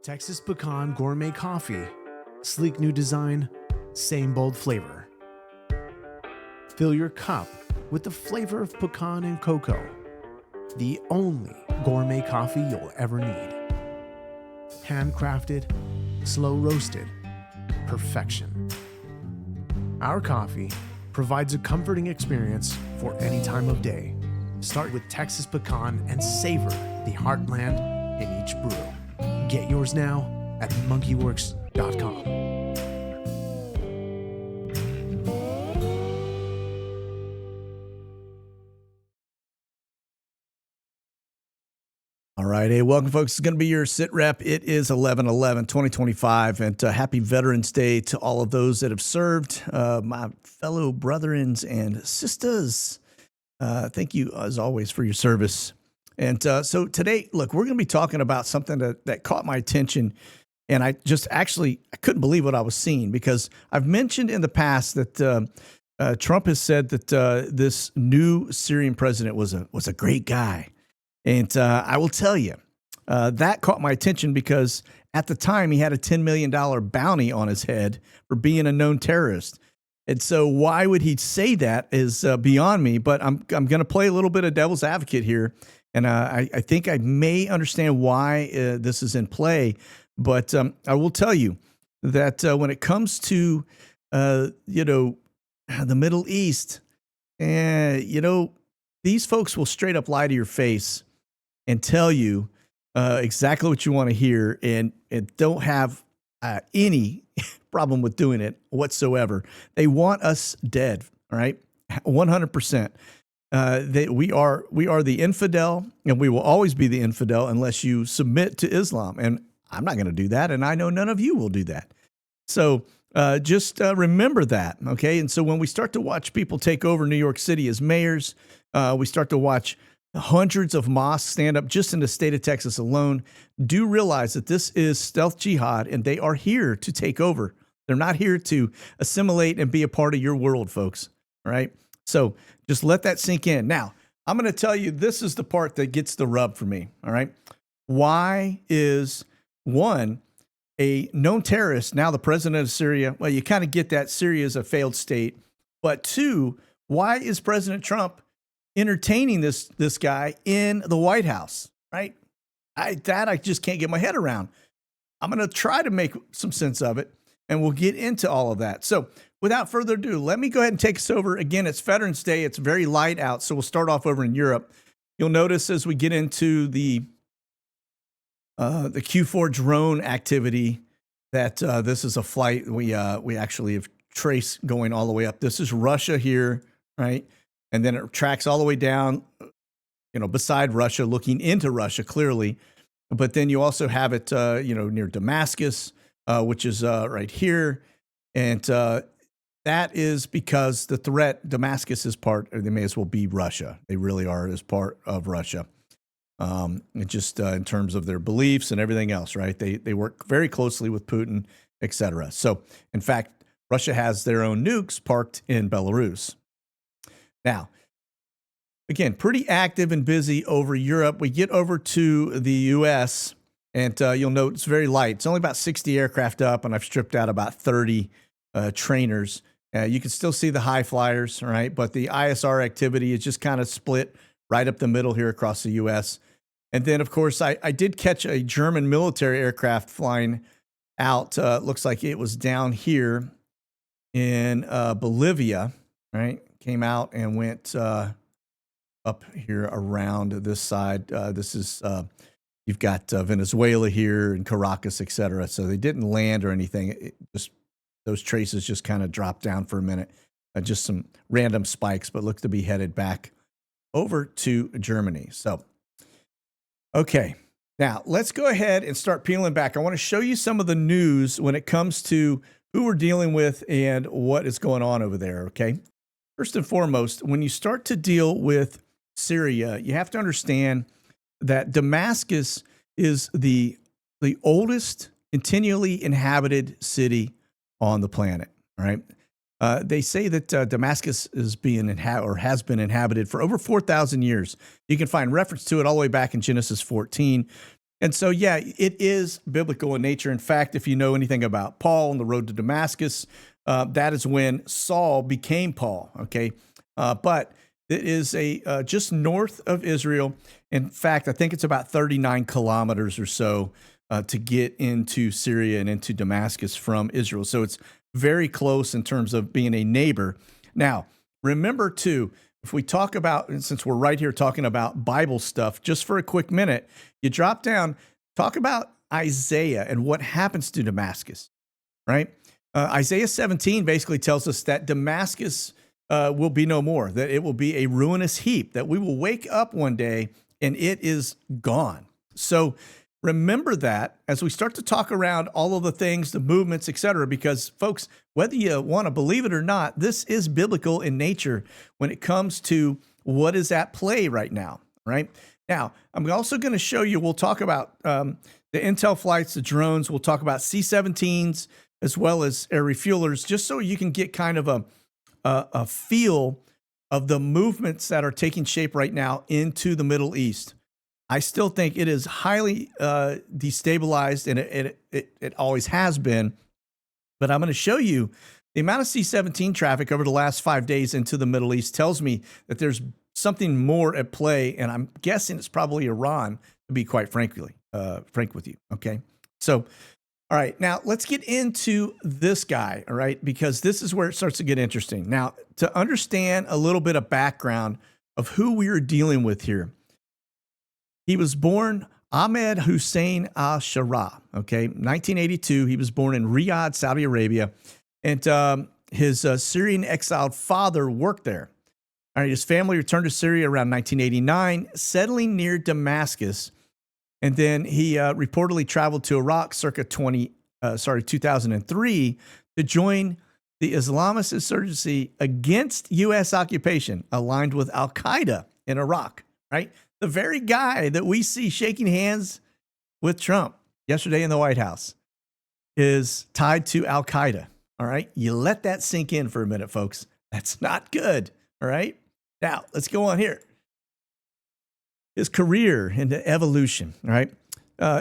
Texas Pecan Gourmet Coffee. Sleek new design, same bold flavor. Fill your cup with the flavor of pecan and cocoa. The only gourmet coffee you'll ever need. Handcrafted, slow roasted, perfection. Our coffee provides a comforting experience for any time of day. Start with Texas Pecan and savor the heartland in each brew. Get yours now at monkeywerx.com. All right. Hey, welcome, folks. It's going to be your sit rep. It is 11/11/2025, and happy Veterans Day to all of those that have served, my fellow brethrens and sisters. Thank you, as always, for your service. And so today, look, we're going to be talking about something that caught my attention, and I couldn't believe what I was seeing, because I've mentioned in the past that Trump has said that this new Syrian president was a great guy. And I will tell you, that caught my attention because at the time he had a $10 million bounty on his head for being a known terrorist. And so why would he say that is beyond me. But I'm going to play a little bit of devil's advocate here. And I think I may understand why this is in play. But I will tell you that when it comes to, the Middle East, these folks will straight up lie to your face and tell you exactly what you want to hear, and don't have any problem with doing it whatsoever. They want us dead, all right? 100%. We are the infidel, and we will always be the infidel unless you submit to Islam. And I'm not going to do that, and I know none of you will do that. So just remember that, okay? And so when we start to watch people take over New York City as mayors, we start to watch hundreds of mosques stand up just in the state of Texas alone. Do realize that this is stealth jihad, and they are here to take over. They're not here to assimilate and be a part of your world, folks. All right? So just let that sink in. Now, I'm going to tell you, this is the part that gets the rub for me. All right? Why is, one, a known terrorist now the president of Syria? Well, you kind of get that Syria is a failed state. But two, why is President Trump entertaining this guy in the White House, right? I just can't get my head around. I'm going to try to make some sense of it, and we'll get into all of that. So without further ado, let me go ahead and take us over. Again, it's Veterans Day. It's very light out, so we'll start off over in Europe. You'll notice as we get into the Q4 drone activity that this is a flight we actually have traced going all the way up. This is Russia here, right? And then it tracks all the way down, beside Russia, looking into Russia clearly. But then you also have it, near Damascus, which is right here. And that is because the threat, Damascus is part, or they may as well be Russia. They really are as part of Russia. Just in terms of their beliefs and everything else, right? They work very closely with Putin, et cetera. So, in fact, Russia has their own nukes parked in Belarus. Now, again, pretty active and busy over Europe. We get over to the U.S., and you'll note it's very light. It's only about 60 aircraft up, and I've stripped out about 30 trainers. You can still see the high flyers, right? But the ISR activity is just kind of split right up the middle here across the U.S. And then, of course, I did catch a German military aircraft flying out. Looks like it was down here in Bolivia, right? Came out and went up here around this side. This is, you've got Venezuela here and Caracas, et cetera. So they didn't land or anything. Those traces just kind of dropped down for a minute. Just some random spikes, but looks to be headed back over to Germany. So, okay. Now, let's go ahead and start peeling back. I want to show you some of the news when it comes to who we're dealing with and what is going on over there, okay? First and foremost, when you start to deal with Syria, you have to understand that Damascus is the oldest continually inhabited city on the planet, all right? They say that Damascus is has been inhabited for over 4,000 years. You can find reference to it all the way back in Genesis 14. And so, yeah, it is biblical in nature. In fact, if you know anything about Paul on the road to Damascus, that is when Saul became Paul. Okay, but it is just north of Israel. In fact, I think it's about 39 kilometers or so to get into Syria and into Damascus from Israel. So it's very close in terms of being a neighbor. Now, remember too, if we talk about, and since we're right here talking about Bible stuff, just for a quick minute, you drop down, talk about Isaiah and what happens to Damascus, right? Isaiah 17 basically tells us that Damascus will be no more, that it will be a ruinous heap, that we will wake up one day and it is gone. So remember that as we start to talk around all of the things, the movements, et cetera, because folks, whether you want to believe it or not, this is biblical in nature when it comes to what is at play right now, right? Now, I'm also going to show you, we'll talk about the intel flights, the drones, we'll talk about C-17s as well as air refuelers, just so you can get kind of a feel of the movements that are taking shape right now into the Middle East. I still think it is highly destabilized, and it always has been. But I'm going to show you the amount of C-17 traffic over the last 5 days into the Middle East tells me that there's something more at play, and I'm guessing it's probably Iran, to be quite frank with you. Okay, so all right, now let's get into this guy. All right, because this is where it starts to get interesting. Now, to understand a little bit of background of who we are dealing with here. He was born Ahmed Hussein al-Shara, okay, 1982. He was born in Riyadh, Saudi Arabia, and his Syrian exiled father worked there. All right, his family returned to Syria around 1989, settling near Damascus, and then he reportedly traveled to Iraq circa 2003 to join the Islamist insurgency against U.S. occupation, aligned with Al-Qaeda in Iraq, right? The very guy that we see shaking hands with Trump yesterday in the White House is tied to Al-Qaeda. All right. You let that sink in for a minute, folks. That's not good. All right. Now let's go on here. His career into evolution. All right.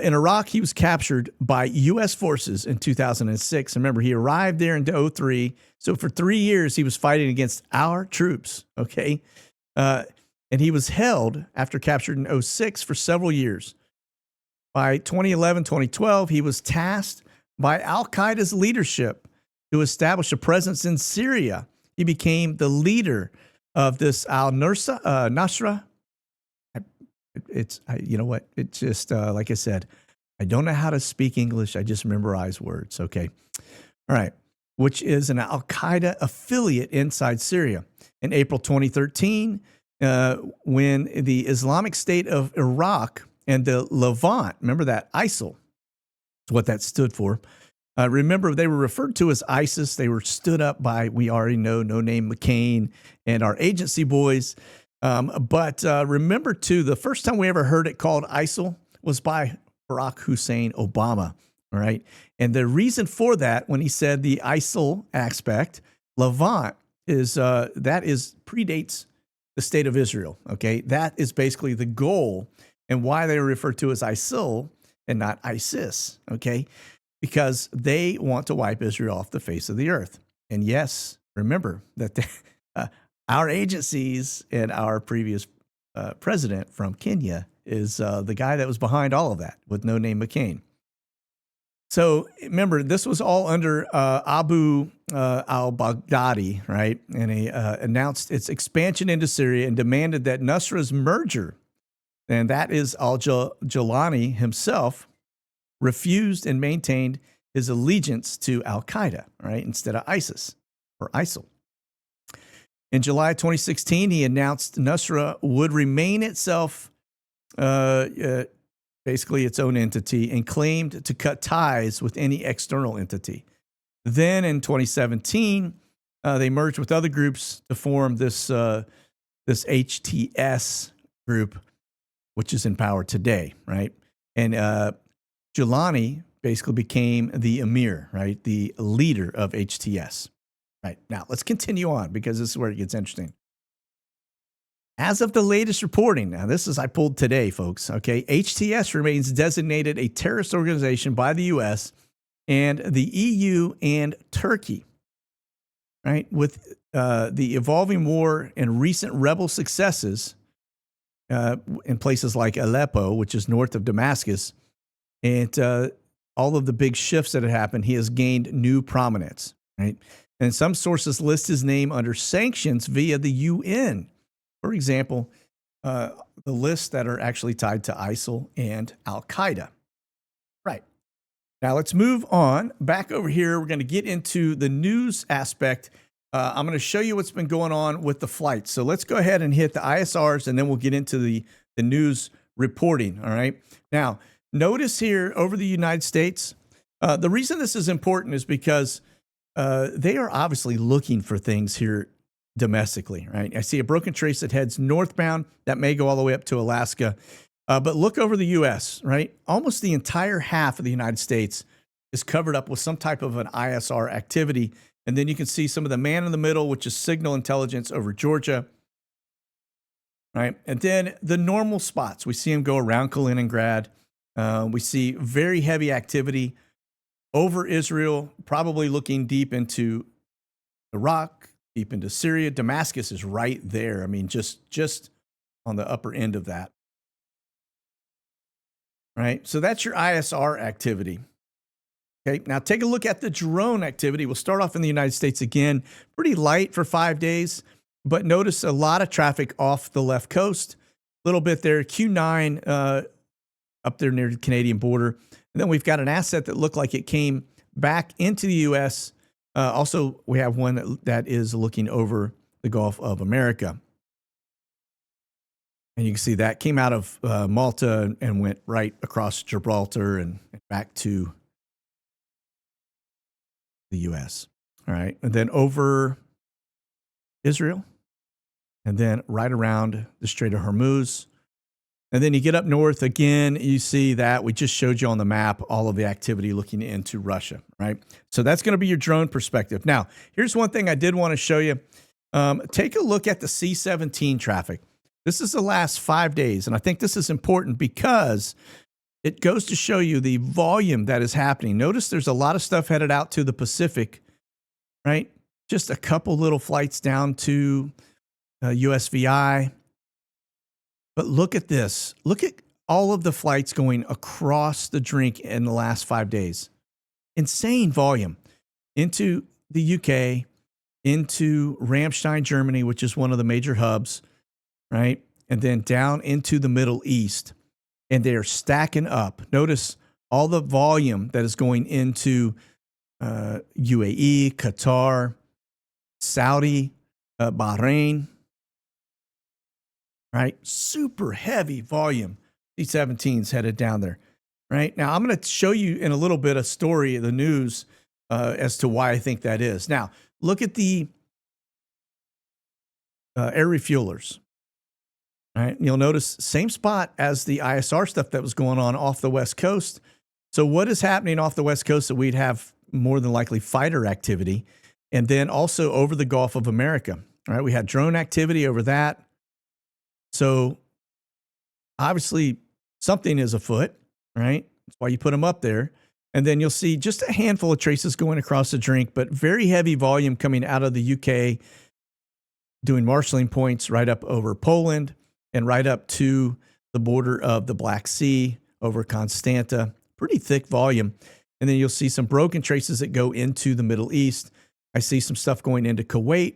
In Iraq, he was captured by U.S. forces in 2006. Remember, he arrived there in 2003. So for 3 years, he was fighting against our troops. Okay. And he was held after captured in 2006 for several years. By 2011, 2012, he was tasked by Al-Qaeda's leadership to establish a presence in Syria. He became the leader of this al-Nusra. You know what? It's just, like I said, I don't know how to speak English. I just memorize words. Okay. All right. Which is an Al-Qaeda affiliate inside Syria. In April 2013, when the Islamic State of Iraq and the Levant, remember that ISIL, is what that stood for. Remember, they were referred to as ISIS. They were stood up by, we already know, No Name McCain and our agency boys. But remember, too, the first time we ever heard it called ISIL was by Barack Hussein Obama. All right. And the reason for that, when he said the ISIL aspect, Levant is predates the state of Israel. Okay. That is basically the goal and why they are referred to as ISIL and not ISIS. Okay. Because they want to wipe Israel off the face of the earth. And yes, remember that our agencies and our previous president from Kenya is the guy that was behind all of that with No Name McCain. So remember, this was all under Abu al-Baghdadi, right? And he announced its expansion into Syria and demanded that Nusra's merger, and that is al-Jilani himself, refused and maintained his allegiance to Al-Qaeda, right, instead of ISIS or ISIL. In July 2016, he announced Nusra would remain itself, basically its own entity, and claimed to cut ties with any external entity. Then in 2017, they merged with other groups to form this HTS group, which is in power today, right? And Jilani basically became the emir, right? The leader of HTS. Right. Now, let's continue on because this is where it gets interesting. As of the latest reporting, now this is I pulled today, folks. Okay, HTS remains designated a terrorist organization by the U.S. and the EU and Turkey. Right, with the evolving war and recent rebel successes in places like Aleppo, which is north of Damascus, and all of the big shifts that have happened, he has gained new prominence. Right, and some sources list his name under sanctions via the UN. For example, the lists that are actually tied to ISIL and Al Qaeda. Right. Now let's move on back over here. We're going to get into the news aspect. I'm going to show you what's been going on with the flights. So let's go ahead and hit the ISRs, and then we'll get into the news reporting. All right. Now, notice here over the United States, the reason this is important is because they are obviously looking for things here domestically, right? I see a broken trace that heads northbound that may go all the way up to Alaska. But look over the U.S., right? Almost the entire half of the United States is covered up with some type of an ISR activity. And then you can see some of the man in the middle, which is signal intelligence over Georgia, right? And then the normal spots, we see them go around Kaliningrad. We see very heavy activity over Israel, probably looking deep into Iraq, deep into Syria. Damascus is right there. I mean, just on the upper end of that. Right? So that's your ISR activity. Okay, now take a look at the drone activity. We'll start off in the United States again. Pretty light for 5 days, but notice a lot of traffic off the left coast. A little bit there, Q9 up there near the Canadian border. And then we've got an asset that looked like it came back into the U.S. Also, we have one that is looking over the Gulf of America. And you can see that came out of Malta and went right across Gibraltar and back to the U.S. All right. And then over Israel. And then right around the Strait of Hormuz. And then you get up north again, you see that we just showed you on the map all of the activity looking into Russia, right? So that's going to be your drone perspective. Now, here's one thing I did want to show you. Take a look at the C-17 traffic. This is the last 5 days, and I think this is important because it goes to show you the volume that is happening. Notice there's a lot of stuff headed out to the Pacific, right? Just a couple little flights down to USVI. But look at this. Look at all of the flights going across the drink in the last 5 days. Insane volume into the UK, into Ramstein, Germany, which is one of the major hubs, right? And then down into the Middle East. And they're stacking up. Notice all the volume that is going into UAE, Qatar, Saudi, Bahrain. Right? Super heavy volume. C-17's headed down there. Right? Now, I'm going to show you in a little bit a story of the news as to why I think that is. Now, look at the air refuelers. Right? You'll notice same spot as the ISR stuff that was going on off the West Coast. So what is happening off the West Coast that we'd have more than likely fighter activity? And then also over the Gulf of America. All right? We had drone activity over that. So obviously something is afoot, right? That's why you put them up there. And then you'll see just a handful of traces going across the drink, but very heavy volume coming out of the UK, doing marshalling points right up over Poland and right up to the border of the Black Sea over Constanta. Pretty thick volume. And then you'll see some broken traces that go into the Middle East. I see some stuff going into Kuwait.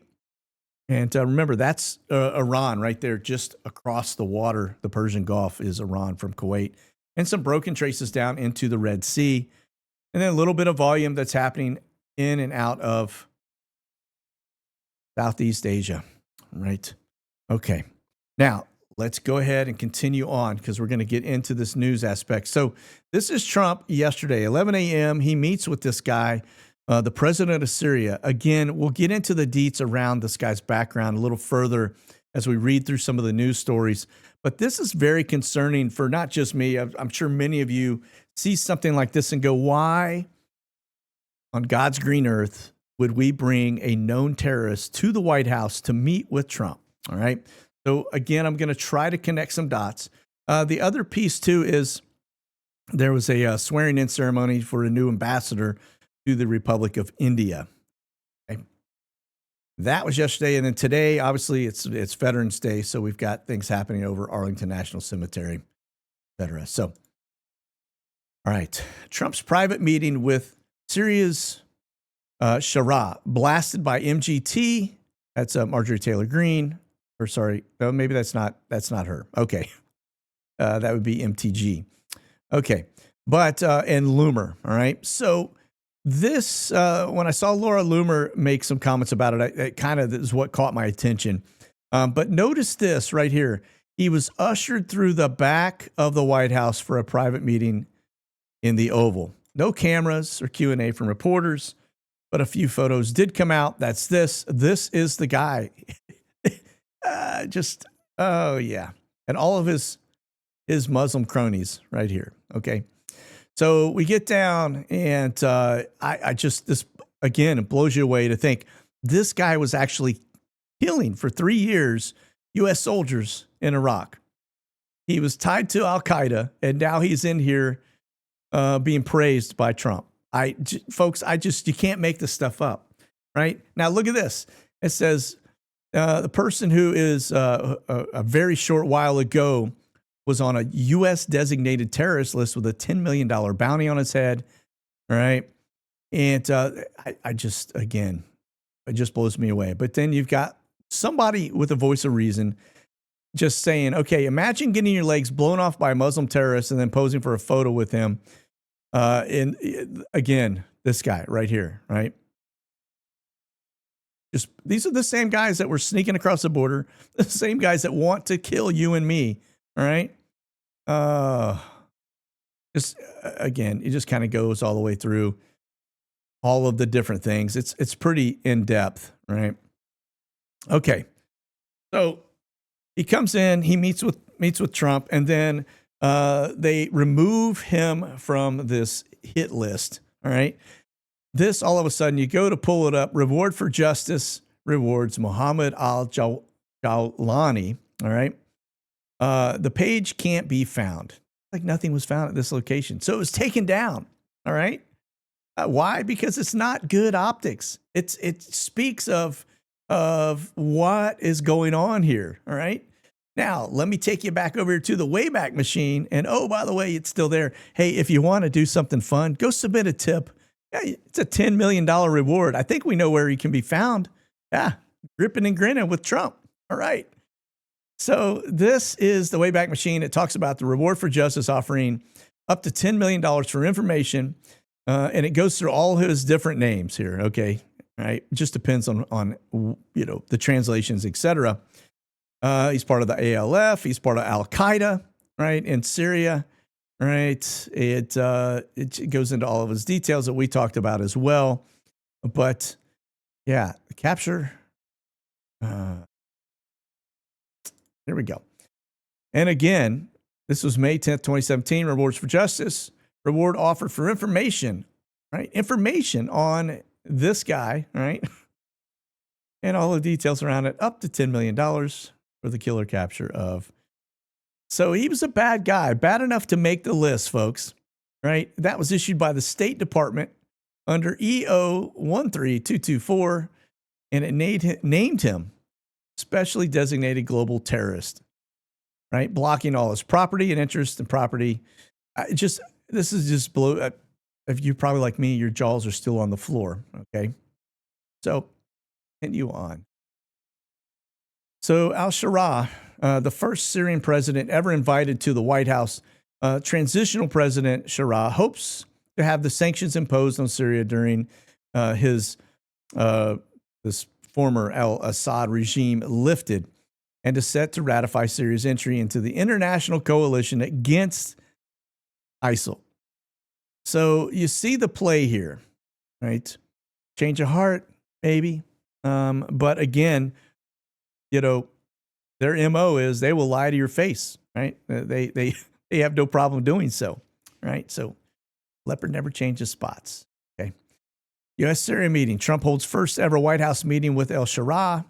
And remember, that's Iran right there, just across the water. The Persian Gulf is Iran from Kuwait. And some broken traces down into the Red Sea. And then a little bit of volume that's happening in and out of Southeast Asia, right? Okay. Now, let's go ahead and continue on because we're going to get into this news aspect. So this is Trump yesterday, 11 a.m. He meets with this guy, the president of Syria. Again, we'll get into the deets around this guy's background a little further as we read through some of the news stories. But this is very concerning for not just me. I'm sure many of you see something like this and go, why on God's green earth would we bring a known terrorist to the White House to meet with Trump? All right. So again, I'm going to try to connect some dots. The other piece too is there was a swearing-in ceremony for a new ambassador to the Republic of India. Okay. That was yesterday, and then today, obviously, it's Veterans Day, so we've got things happening over Arlington National Cemetery, et cetera. So, all right, Trump's private meeting with Syria's Shara blasted by MGT. That's Marjorie Taylor Greene. Or sorry, no, maybe that's not her. Okay, that would be MTG. Okay, but and Loomer. All right, so this when I saw Laura Loomer make some comments about it, it kind of is what caught my attention. But notice this right here. He was ushered through the back of the White House for a private meeting in the Oval. No cameras or Q&A from reporters, but a few photos did come out. That's this. This is the guy. Oh yeah, and all of his Muslim cronies right here. Okay, so we get down, and I just, this again, it blows you away to think this guy was actually killing for 3 years U.S. soldiers in Iraq. He was tied to Al Qaeda, and now he's in here being praised by Trump. Folks, you can't make this stuff up, right? Now look at this. It says, the person who is a very short while ago was on a U.S. designated terrorist list with a $10 million bounty on his head. All right. And it just blows me away. But then you've got somebody with a voice of reason just saying, okay, imagine getting your legs blown off by a Muslim terrorist and then posing for a photo with him. And again, this guy right here, right? These are the same guys that were sneaking across the border, the same guys that want to kill you and me. All right. Again, it just kind of goes all the way through all of the different things. It's pretty in depth, right? Okay. So he comes in, he meets with Trump, and then they remove him from this hit list. All right. This, all of a sudden, you go to pull it up. Reward for Justice rewards Muhammad al-Jawlani. All right. The page can't be found. Like nothing was found at this location. So it was taken down. All right. Why? Because it's not good optics. It speaks of what is going on here. All right. Now, let me take you back over to the Wayback Machine. And oh, by the way, it's still there. Hey, if you want to do something fun, go submit a tip. Yeah, it's a $10 million reward. I think we know where he can be found. Yeah, gripping and grinning with Trump. All right. So this is the Wayback Machine. It talks about the reward for justice offering up to $10 million for information. And it goes through all his different names here. Okay. All right. It just depends on the translations, etc. He's part of the ALF. He's part of Al Qaeda, right, in Syria. Right. It goes into all of his details that we talked about as well. But yeah, capture. There we go. And again, this was May 10th, 2017, Rewards for Justice. Reward offered for information, right? Information on this guy, right? And all the details around it, up to $10 million for the killer capture of. So he was a bad guy, bad enough to make the list, folks, right? That was issued by the State Department under EO 13224, and it named him specially designated global terrorist, right? Blocking all his property and interest in property. This is just below. If you're probably like me, your jaws are still on the floor, okay? So, continue on. So al-Shara, the first Syrian president ever invited to the White House, transitional president Shara hopes to have the sanctions imposed on Syria during this former al-Assad regime lifted, and is set to ratify Syria's entry into the international coalition against ISIL. So you see the play here, right? Change of heart, maybe. But again, their MO is they will lie to your face, right? They have no problem doing so, right? So leopard never changes spots. Okay. U.S. Syria meeting. Trump holds first ever White House meeting with al-Shara.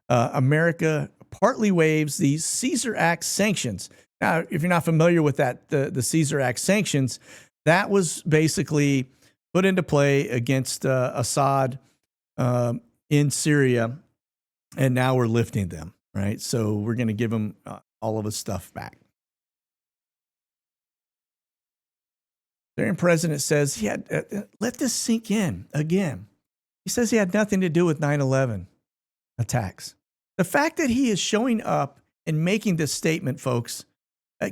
America partly waives the Caesar Act sanctions. Now, if you're not familiar with that, the Caesar Act sanctions, that was basically put into play against Assad in Syria, and now we're lifting them, right? So we're going to give him all of his stuff back. The Syrian president says he had, let this sink in again. He says he had nothing to do with 9/11 attacks. The fact that he is showing up and making this statement, folks,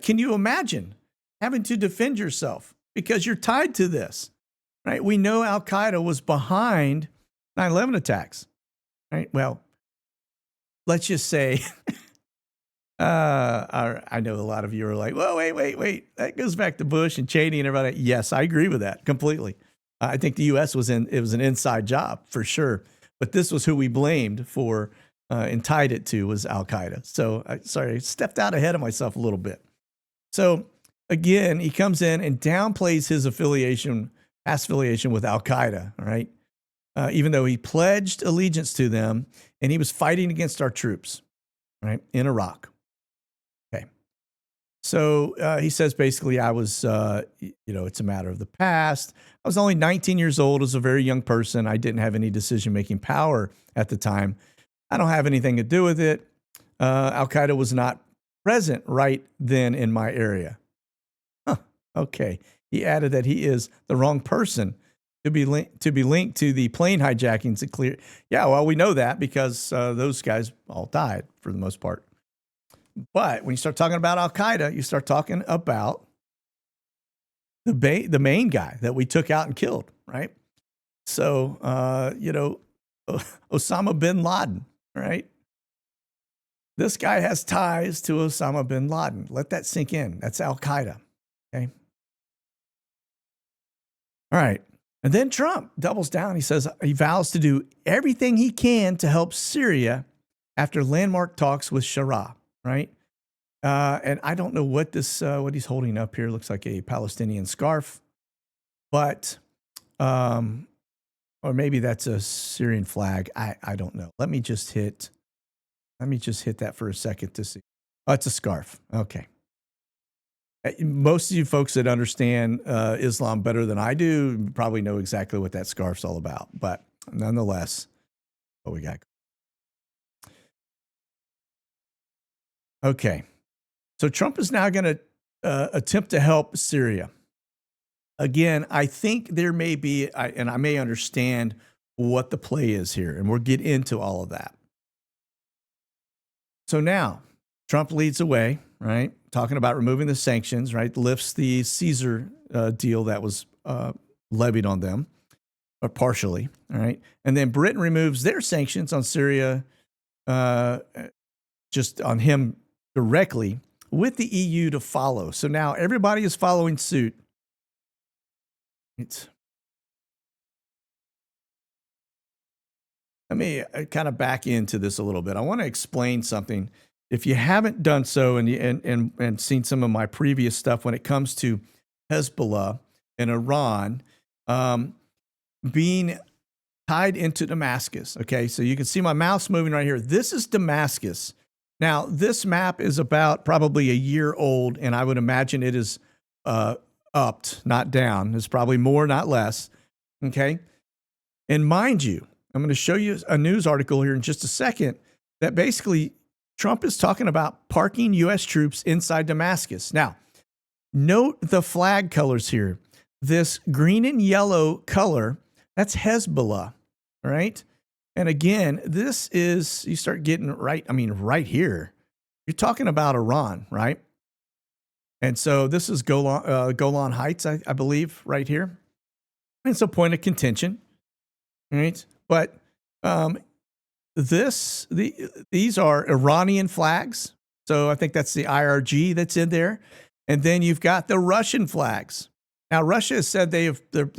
can you imagine having to defend yourself because you're tied to this, right? We know Al-Qaeda was behind 9/11 attacks, right? Well, let's just say, I know a lot of you are like, well, wait. That goes back to Bush and Cheney and everybody. Yes, I agree with that completely. I think the U.S. it was an inside job for sure. But this was who we blamed for and tied it to was Al-Qaeda. So, I stepped out ahead of myself a little bit. So, again, he comes in and downplays his past affiliation with Al-Qaeda, all right? Even though he pledged allegiance to them and he was fighting against our troops, right, in Iraq. Okay. So he says basically I was, it's a matter of the past. I was only 19 years old as a very young person. I didn't have any decision-making power at the time. I don't have anything to do with it. Al-Qaeda was not present right then in my area. Huh. Okay. He added that he is the wrong person to be linked to the plane hijackings. Yeah, well, we know that because those guys all died for the most part. But when you start talking about Al-Qaeda, you start talking about the main guy that we took out and killed, right? So, Osama bin Laden, right? This guy has ties to Osama bin Laden. Let that sink in. That's Al-Qaeda, okay? All right. And then Trump doubles down. He says he vows to do everything he can to help Syria after landmark talks with Sharia, right? And I don't know what what he's holding up here. Looks like a Palestinian scarf, but or maybe that's a Syrian flag. I don't know. Let me just hit that for a second to see. Oh, it's a scarf. Okay. Most of you folks that understand Islam better than I do probably know exactly what that scarf's all about. But nonetheless, what we got? Okay. So Trump is now going to attempt to help Syria. Again, I think there may be, and I may understand what the play is here, and we'll get into all of that. So now, Trump leads the way, right? Talking about removing the sanctions, right? Lifts the Caesar deal that was levied on them, or partially, all right? And then Britain removes their sanctions on Syria, just on him directly, with the EU to follow. So now everybody is following suit. Let me kind of back into this a little bit. I want to explain something. If you haven't done so and seen some of my previous stuff when it comes to Hezbollah and Iran being tied into Damascus, okay? So you can see my mouse moving right here. This is Damascus. Now, this map is about probably a year old, and I would imagine it is upped, not down. It's probably more, not less, okay? And mind you, I'm going to show you a news article here in just a second that basically Trump is talking about parking U.S. troops inside Damascus. Now, note the flag colors here. This green and yellow color, that's Hezbollah, all right? And again, this is, you start getting right here. You're talking about Iran, right? And so this is Golan Heights, I believe, right here. And it's a point of contention, right? But these are Iranian flags. So I think that's the IRG that's in there. And then you've got the Russian flags. Now, Russia has said they're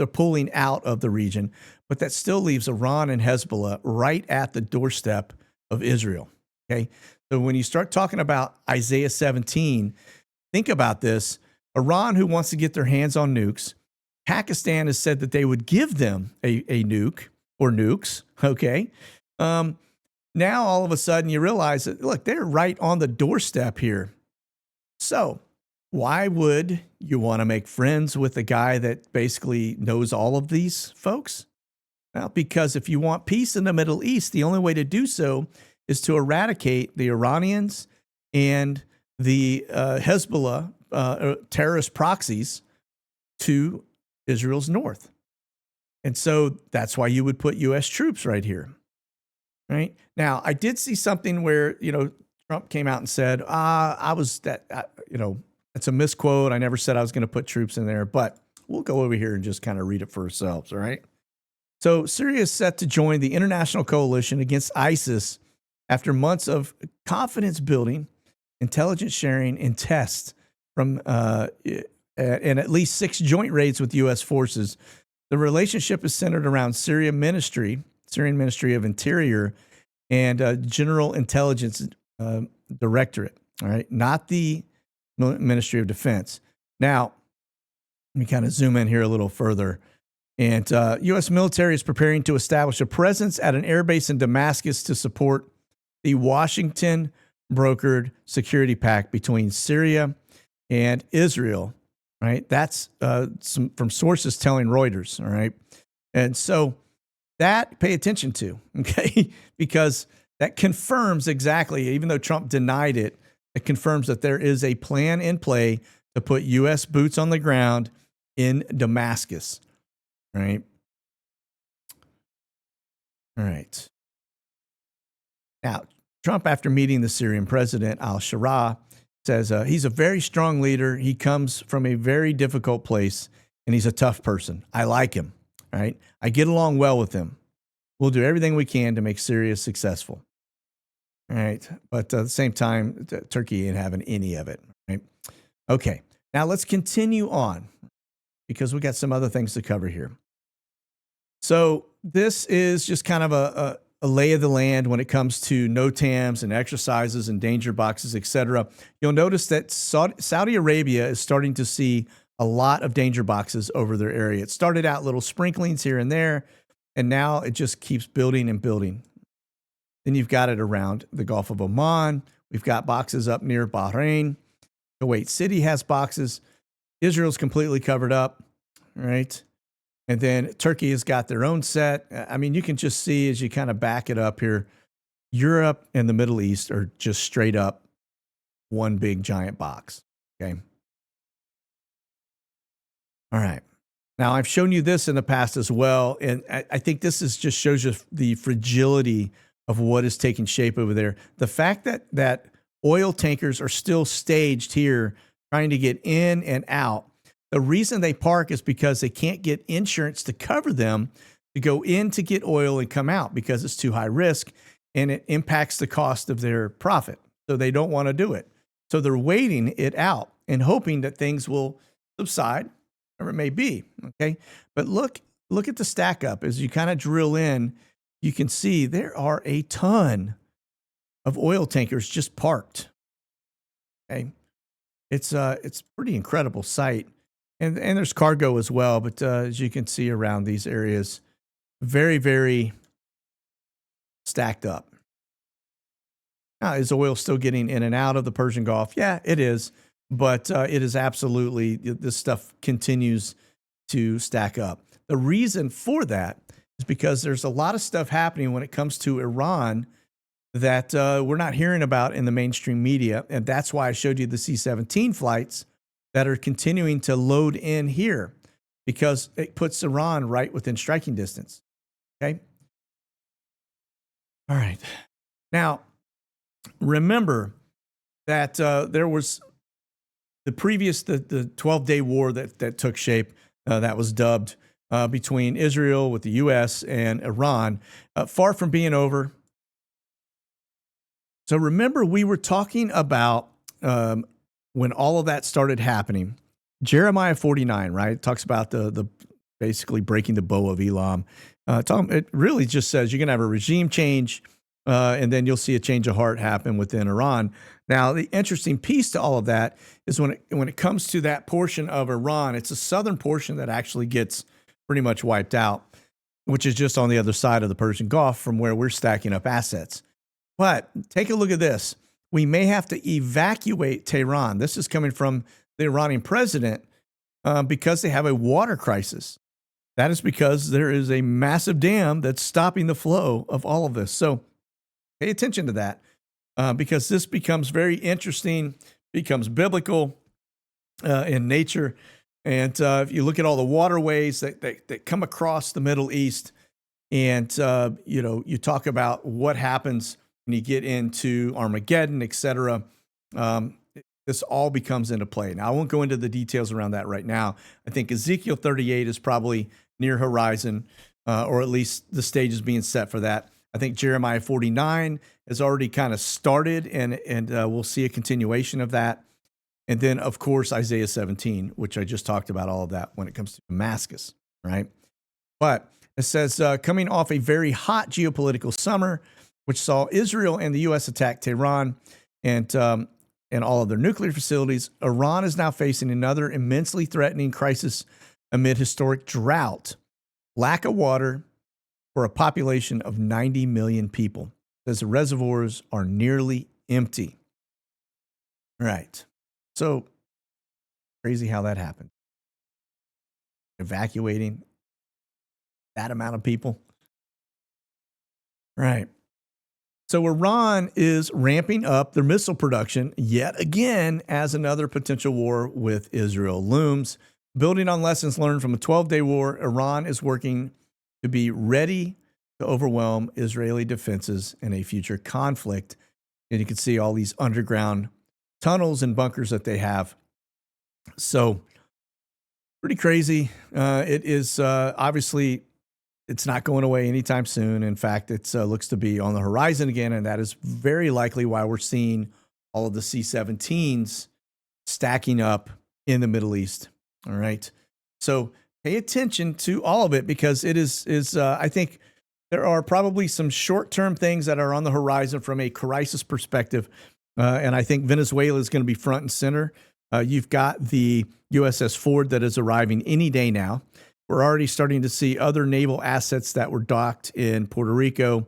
pulling out of the region, but that still leaves Iran and Hezbollah right at the doorstep of Israel. Okay. So when you start talking about Isaiah 17, think about this. Iran, who wants to get their hands on nukes, Pakistan has said that they would give them a nuke or nukes. Okay. now all of a sudden you realize that, look, they're right on the doorstep here. So why would you want to make friends with a guy that basically knows all of these folks? Well, because if you want peace in the Middle East, the only way to do so is to eradicate the Iranians and the Hezbollah terrorist proxies to Israel's north. And so that's why you would put U.S. troops right here. Right now, I did see something where, Trump came out and said, it's a misquote. I never said I was going to put troops in there, but we'll go over here and just kind of read it for ourselves. All right. So Syria is set to join the international coalition against ISIS after months of confidence building, intelligence sharing, and tests from and at least 6 joint raids with U.S. forces. The relationship is centered around Syrian Ministry of Interior, and General Intelligence Directorate. All right, not the Ministry of Defense. Now, let me kind of zoom in here a little further. And U.S. military is preparing to establish a presence at an airbase in Damascus to support the Washington brokered security pact between Syria and Israel. Right, that's from sources telling Reuters. All right, and so that pay attention to, okay, because that confirms exactly, even though Trump denied it, it confirms that there is a plan in play to put U.S. boots on the ground in Damascus. Right. All right. Now, Trump, after meeting the Syrian president, al-Shara, says he's a very strong leader. He comes from a very difficult place, and he's a tough person. I like him. All right. I get along well with him. We'll do everything we can to make Syria successful. All right. But at the same time, Turkey ain't having any of it. Right. Okay. Now let's continue on because we got some other things to cover here. So this is just kind of a lay of the land when it comes to NOTAMs and exercises and danger boxes, etc. You'll notice that Saudi Arabia is starting to see a lot of danger boxes over their area. It started out little sprinklings here and there, and now it just keeps building and building. Then you've got it around the Gulf of Oman. We've got boxes up near Bahrain. Kuwait City has boxes. Israel's completely covered up, right? And then Turkey has got their own set. I mean, you can just see as you kind of back it up here, Europe and the Middle East are just straight up one big giant box, okay? All right. Now, I've shown you this in the past as well, and I think this just shows you the fragility of what is taking shape over there. The fact that oil tankers are still staged here trying to get in and out. The reason they park is because they can't get insurance to cover them to go in to get oil and come out because it's too high risk and it impacts the cost of their profit. So they don't want to do it. So they're waiting it out and hoping that things will subside, whatever it may be. Okay. But look at the stack up. As you kind of drill in, you can see there are a ton of oil tankers just parked. Okay. It's pretty incredible sight. And there's cargo as well, but as you can see around these areas, very, very stacked up. Now, is oil still getting in and out of the Persian Gulf? Yeah, it is. But it is absolutely, this stuff continues to stack up. The reason for that is because there's a lot of stuff happening when it comes to Iran that we're not hearing about in the mainstream media. And that's why I showed you the C-17 flights that are continuing to load in here because it puts Iran right within striking distance. Okay. All right. Now, remember that there was the 12-day war that took shape that was dubbed between Israel with the U.S. and Iran, far from being over. So remember, we were talking about when all of that started happening, Jeremiah 49, right? It talks about the basically breaking the bow of Elam. It really just says you're going to have a regime change, and then you'll see a change of heart happen within Iran. Now, the interesting piece to all of that is when it comes to that portion of Iran, it's a southern portion that actually gets pretty much wiped out, which is just on the other side of the Persian Gulf from where we're stacking up assets. But take a look at this. We may have to evacuate Tehran. This is coming from the Iranian president because they have a water crisis. That is because there is a massive dam that's stopping the flow of all of this. So pay attention to that because this becomes very interesting, becomes biblical in nature. And if you look at all the waterways that come across the Middle East, and you talk about what happens when you get into Armageddon, et cetera, this all becomes into play. Now, I won't go into the details around that right now. I think Ezekiel 38 is probably near horizon, or at least the stage is being set for that. I think Jeremiah 49 has already kind of started, and we'll see a continuation of that. And then, of course, Isaiah 17, which I just talked about all of that when it comes to Damascus, right? But it says, coming off a very hot geopolitical summer, which saw Israel and the U.S. attack Tehran and all of their nuclear facilities, Iran is now facing another immensely threatening crisis amid historic drought, lack of water for a population of 90 million people. It says the reservoirs are nearly empty. All right. So crazy how that happened. Evacuating that amount of people. Right. So Iran is ramping up their missile production yet again as another potential war with Israel looms. Building on lessons learned from a 12-day war, Iran is working to be ready to overwhelm Israeli defenses in a future conflict. And you can see all these underground tunnels and bunkers that they have. So pretty crazy. It is obviously, it's not going away anytime soon. In fact, it looks to be on the horizon again, and that is very likely why we're seeing all of the C-17s stacking up in the Middle East. All right. So pay attention to all of it because it is I think there are probably some short-term things that are on the horizon from a crisis perspective. And I think Venezuela is going to be front and center. You've got the USS Ford that is arriving any day now. We're already starting to see other naval assets that were docked in Puerto Rico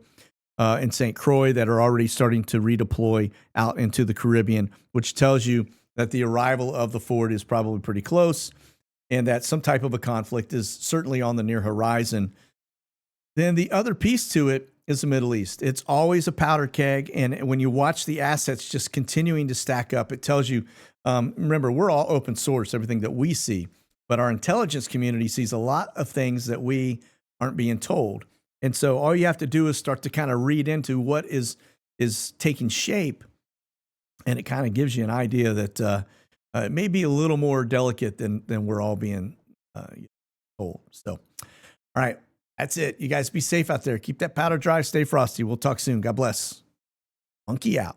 and St. Croix that are already starting to redeploy out into the Caribbean, which tells you that the arrival of the Ford is probably pretty close and that some type of a conflict is certainly on the near horizon. Then the other piece to it is the Middle East. It's always a powder keg. And when you watch the assets just continuing to stack up, it tells you, remember, we're all open source, everything that we see, but our intelligence community sees a lot of things that we aren't being told. And so all you have to do is start to kind of read into what is taking shape. And it kind of gives you an idea that it may be a little more delicate than we're all being told. So, all right. That's it. You guys be safe out there. Keep that powder dry. Stay frosty. We'll talk soon. God bless. Monkey out.